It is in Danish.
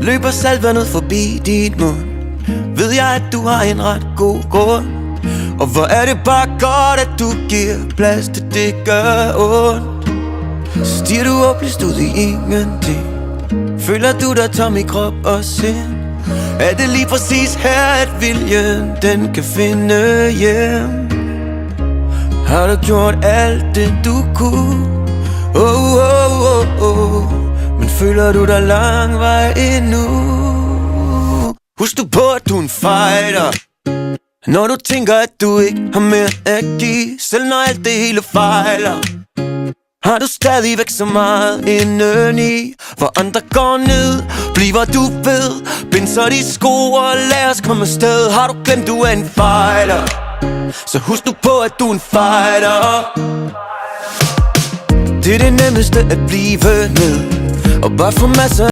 Løber salvandet forbi dit mund, ved jeg, at du har en ret god grund. Og hvor er det bare godt, at du giver plads til det gør ondt. Stiger du håbløst ud i ingenting, føler du dig tom i krop og sind. Er det lige præcis her, at viljen den kan finde hjem? Har du gjort alt det du kunne? Men føler du dig lang vej endnu? Husk du på, at du er en fighter, når du tænker, at du ikke har mere at give. Selv når alt det hele fejler, har du stadigvæk så meget indeni. Hvor andre går ned, bliver du ved. Bind så de sko og lad os komme afsted. Har du glemt, du er en fighter, så husk du på, at du er en fighter. Det er det nemmeste at blive ned og bare få masser